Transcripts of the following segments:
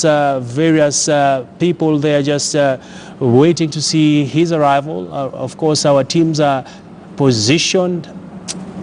various people, they are just waiting to see his arrival. Of course, our teams are positioned.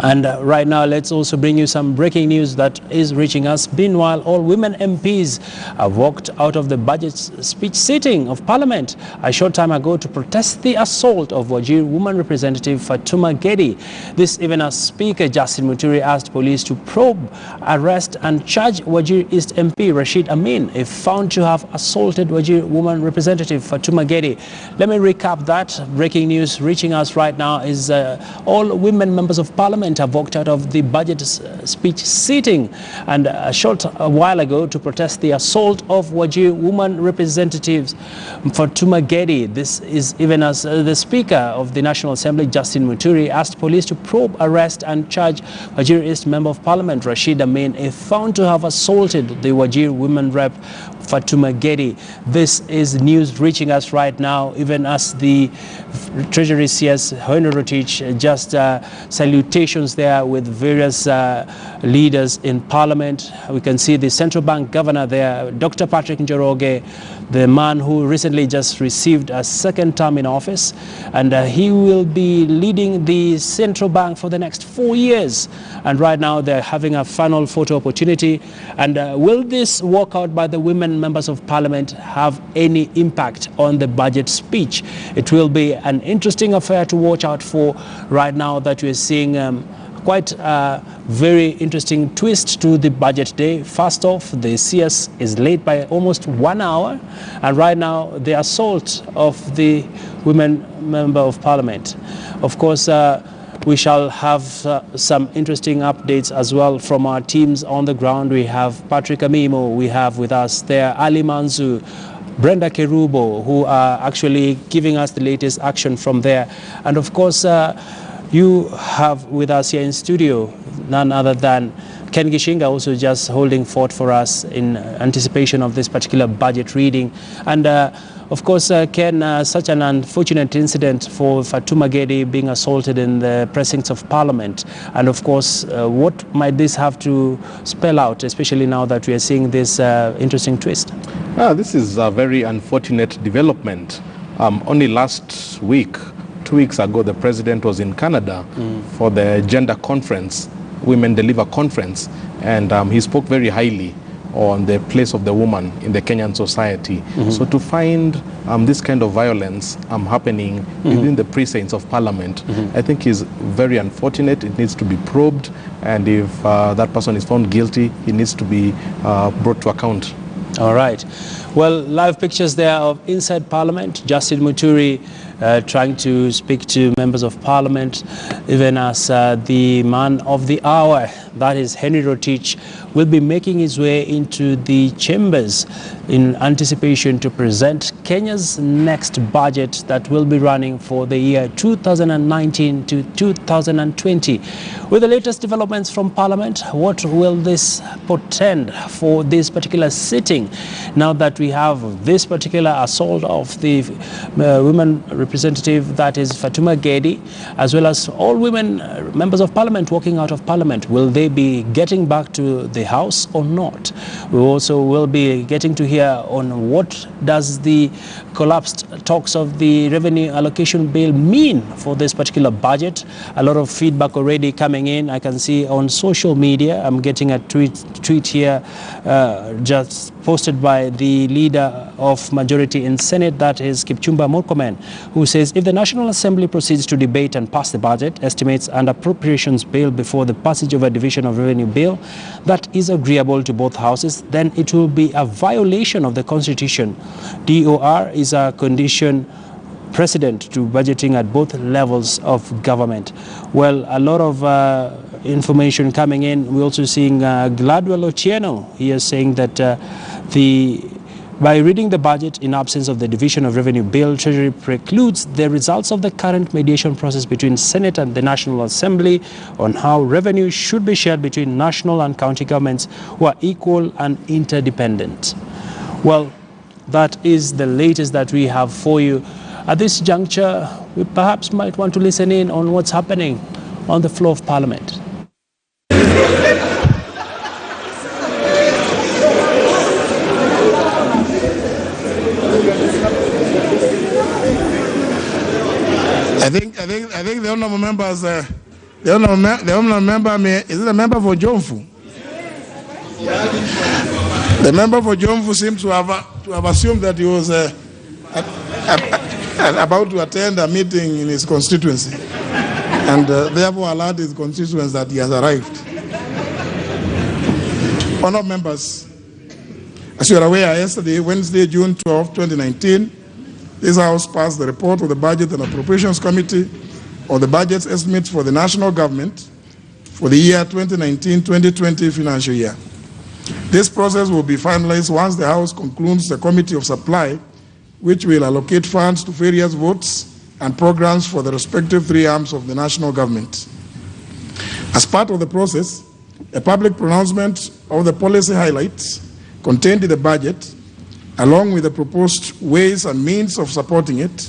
And right now, let's also bring you some breaking news that is reaching us. Meanwhile, all women MPs have walked out of the budget speech sitting of Parliament a short time ago to protest the assault of Wajir woman representative Fatuma Gedi. This even as Speaker Justin Muturi asked police to probe, arrest and charge Wajir East MP Rashid Amin if found to have assaulted Wajir woman representative Fatuma Gedi. Let me recap that. Breaking news reaching us right now is all women members of Parliament have walked out of the budget speech sitting and a short while ago to protest the assault of Wajir woman representatives Fatuma Gedi. This is even as the Speaker of the National Assembly, Justin Muturi, asked police to probe, arrest and charge Wajir East Member of Parliament Rashid Amin if found to have assaulted the Wajir women rep Fatuma Gedi. This is news reaching us right now, even as the Treasury CS Henry Rotich just salutations there with various leaders in Parliament. We can see the Central Bank Governor there, Dr. Patrick Njoroge, the man who recently just received a second term in office, and he will be leading the Central Bank for the next 4 years. And right now they're having a final photo opportunity. And will this walkout by the women members of Parliament have any impact on the budget speech? It will be an interesting affair to watch out for right now that we're seeing quite a very interesting twist to the budget day. First off, the CS is late by almost 1 hour, and right now the assault of the women member of Parliament. Of course, we shall have some interesting updates as well from our teams on the ground. We have Patrick Amimo, we have with us there Ali Manzu, Brenda Kerubo, who are actually giving us the latest action from there. And of course, you have with us here in studio none other than Ken Gishinga, also just holding fort for us in anticipation of this particular budget reading. And of course, Ken, such an unfortunate incident for Fatuma Gedi being assaulted in the precincts of Parliament. And of course, what might this have to spell out, especially now that we are seeing this interesting twist? This is a very unfortunate development. Only last week, 2 weeks ago, the president was in Canada for the gender conference, Women Deliver Conference, and he spoke very highly on the place of the woman in the Kenyan society. So to find this kind of violence happening within the precincts of Parliament, I think is very unfortunate. It needs to be probed, and if that person is found guilty, he needs to be brought to account. All right. Well, live pictures there of inside Parliament. Justin Muturi trying to speak to members of Parliament, even as the man of the hour, that is Henry Rotich, will be making his way into the chambers in anticipation to present Kenya's next budget that will be running for the year 2019 to 2020. With the latest developments from Parliament, what will this portend for this particular sitting now that we have this particular assault of the women representative, that is Fatuma Gedi, as well as all women members of Parliament walking out of Parliament? Will they be getting back to the House or not? We also will be getting to hear on what does the collapsed talks of the revenue allocation bill mean for this particular budget. A lot of feedback already coming in. I can see on social media. I'm getting a tweet here just posted by the leader of majority in Senate, that is Kipchumba Murkomen, who says if the National Assembly proceeds to debate and pass the budget, estimates and appropriations bill before the passage of a division of revenue bill that is agreeable to both houses, then it will be a violation of the Constitution. DOR is a condition precedent to budgeting at both levels of government. Well, a lot of information coming in. We're also seeing Gladwell Otieno here saying that by reading the budget in absence of the division of revenue bill, Treasury precludes the results of the current mediation process between Senate and the National Assembly on how revenue should be shared between national and county governments who are equal and interdependent. Well, that is the latest that we have for you. At this juncture, we perhaps might want to listen in on what's happening on the floor of Parliament. think the honorable members, the honorable member, is it a member for Jomfu? The member for Jomfu seems to have assumed that he was about to attend a meeting in his constituency, and therefore alert his constituents that he has arrived. Honourable members, as you are aware, yesterday, Wednesday, June 12, 2019, this House passed the report of the Budget and Appropriations Committee on the budget's estimates for the national government for the year 2019-2020 financial year. This process will be finalized once the House concludes the Committee of Supply, which will allocate funds to various votes and programs for the respective three arms of the national government. As part of the process, a public pronouncement of the policy highlights contained in the budget, along with the proposed ways and means of supporting it,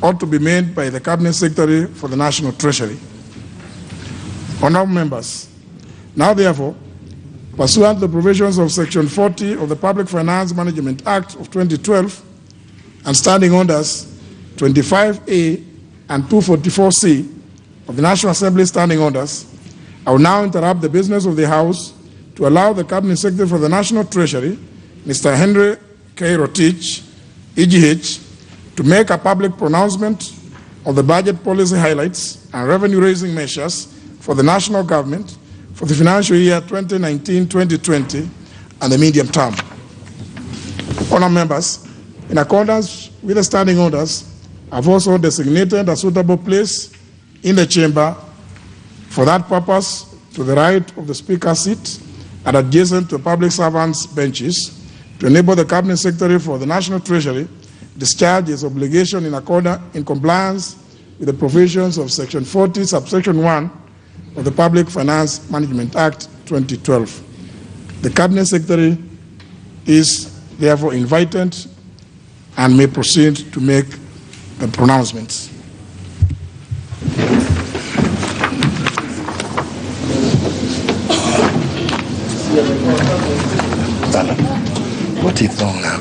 ought to be made by the Cabinet Secretary for the National Treasury. Honourable members, now therefore, pursuant to the provisions of Section 40 of the Public Finance Management Act of 2012 and Standing Orders 25A and 244C of the National Assembly Standing Orders, I will now interrupt the business of the House to allow the Cabinet Secretary for the National Treasury, Mr. Henry K. Rotich, EGH, to make a public pronouncement of the budget policy highlights and revenue-raising measures for the national government for the financial year 2019-2020 and the medium term. Honourable members, in accordance with the standing orders, I've also designated a suitable place in the chamber for that purpose to the right of the Speaker's seat and adjacent to public servants' benches to enable the Cabinet Secretary for the National Treasury discharge his obligation in compliance with the provisions of Section 40, subsection 1 of the Public Finance Management Act 2012. The Cabinet Secretary is therefore invited and may proceed to make the pronouncements. What is wrong now?